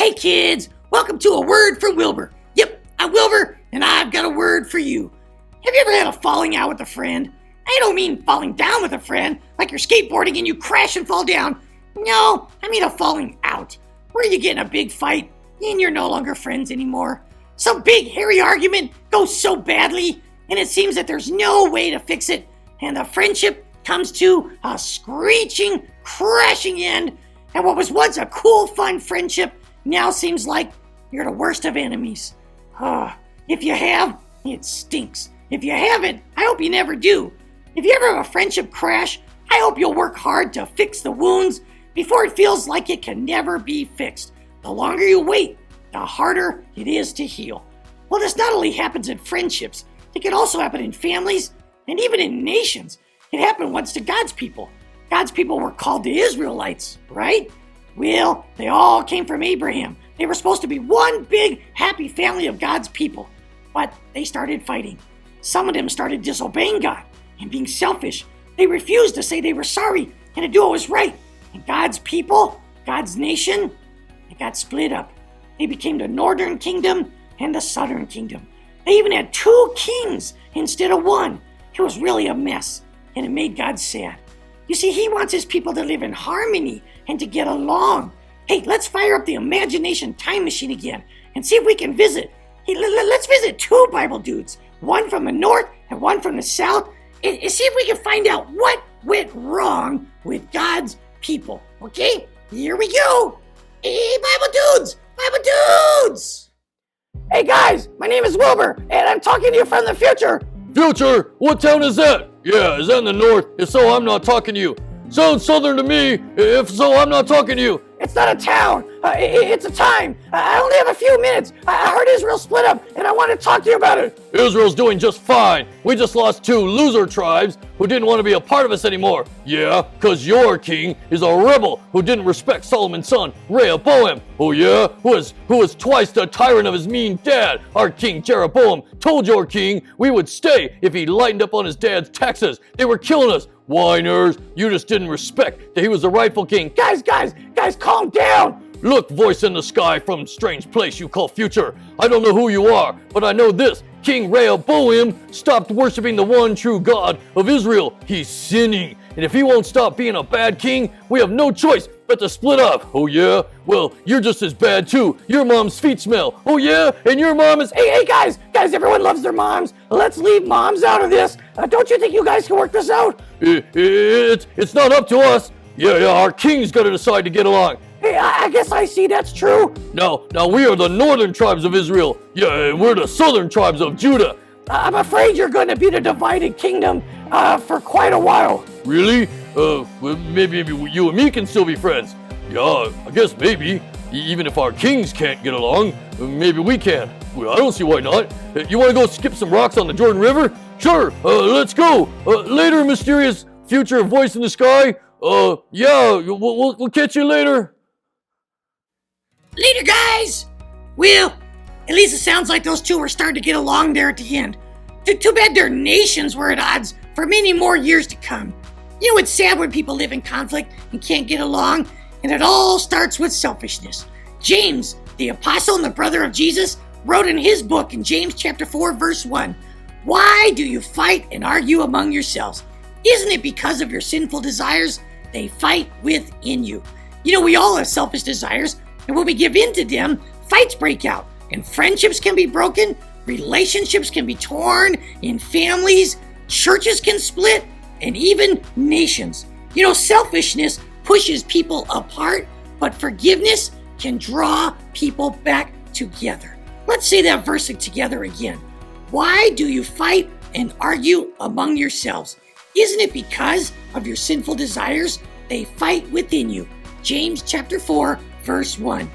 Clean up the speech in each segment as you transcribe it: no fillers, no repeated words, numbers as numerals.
Hey kids, welcome to A Word from Wilbur. Yep, I'm Wilbur, and I've got a word for you. Have you ever had a falling out with a friend? I don't mean falling down with a friend, like you're skateboarding and you crash and fall down. No, I mean a falling out, where you get in a big fight and you're no longer friends anymore. Some big hairy argument goes so badly, and it seems that there's no way to fix it, and the friendship comes to a screeching, crashing end, and what was once a cool, fun friendship now seems like you're the worst of enemies. If you have, it stinks. If you haven't, I hope you never do. If you ever have a friendship crash, I hope you'll work hard to fix the wounds before it feels like it can never be fixed. The longer you wait, the harder it is to heal. Well, this not only happens in friendships, it can also happen in families and even in nations. It happened once to God's people. God's people were called the Israelites, right? Well, they all came from Abraham. They were supposed to be one big, happy family of God's people. But they started fighting. Some of them started disobeying God and being selfish. They refused to say they were sorry and to do what was right. And God's people, God's nation, they got split up. They became the northern kingdom and the southern kingdom. They even had two kings instead of one. It was really a mess, and it made God sad. You see, he wants his people to live in harmony and to get along. Hey, let's fire up the imagination time machine again and see if we can visit. Hey, let's visit two Bible dudes, one from the north and one from the south, and see if we can find out what went wrong with God's people. Okay, here we go. Hey, Bible dudes! Bible dudes! Hey guys, my name is Wilbur, and I'm talking to you from the future. Future? What town is that? Yeah, is that in the north? If so, I'm not talking to you. Sounds southern to me. If so, I'm not talking to you. It's not a town. It's a time. I only have a few minutes. I heard Israel split up, and I want to talk to you about it. Israel's doing just fine. We just lost two loser tribes who didn't want to be a part of us anymore. Yeah, because your king is a rebel who didn't respect Solomon's son, Rehoboam. Oh yeah? Who was twice the tyrant of his mean dad. Our king Jeroboam told your king we would stay if he lightened up on his dad's taxes. They were killing us. Whiners, you just didn't respect that he was the rightful king. Guys, calm down. Look, voice in the sky from strange place you call future. I don't know who you are, but I know this. King Rehoboam stopped worshiping the one true God of Israel. He's sinning. And if he won't stop being a bad king, we have no choice but to split up. Oh yeah? Well, you're just as bad too. Your mom's feet smell. Oh yeah? And your mom is... Hey guys, everyone loves their moms. Let's leave moms out of this. Don't you think you guys can work this out? It's not up to us. Yeah, our king's got to decide to get along. Hey, I guess I see that's true. Now we are the northern tribes of Israel. Yeah, and we're the southern tribes of Judah. I'm afraid you're going to be the divided kingdom for quite a while. Really? Well, maybe you and me can still be friends. Yeah, I guess maybe. Even if our kings can't get along, maybe we can. Well, I don't see why not. You want to go skip some rocks on the Jordan River? Sure, let's go. Later, mysterious future voice in the sky. Yeah, we'll catch you later. Later, guys. Well, at least it sounds like those two were starting to get along there at the end. Too bad their nations were at odds for many more years to come. You know, it's sad when people live in conflict and can't get along, and it all starts with selfishness. James, the apostle and the brother of Jesus, wrote in his book in James chapter 4, verse 1, "Why do you fight and argue among yourselves? Isn't it because of your sinful desires? They fight within you." You know, we all have selfish desires, and when we give in to them, fights break out, and friendships can be broken, relationships can be torn, in families, churches can split, and even nations. You know, selfishness pushes people apart, but forgiveness can draw people back together. Let's say that verse together again. Why do you fight and argue among yourselves? Isn't it because of your sinful desires? They fight within you. James chapter 4, verse 1.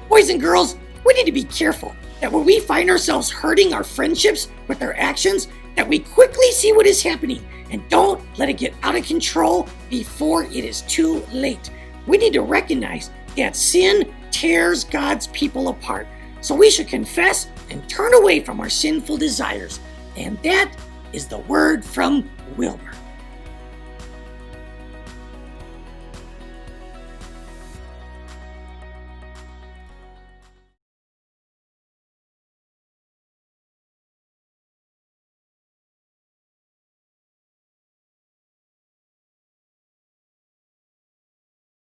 Boys and girls, we need to be careful that when we find ourselves hurting our friendships with our actions, that we quickly see what is happening and don't let it get out of control before it is too late. We need to recognize that sin tears God's people apart. So we should confess and turn away from our sinful desires. And that is the word from Wilbur.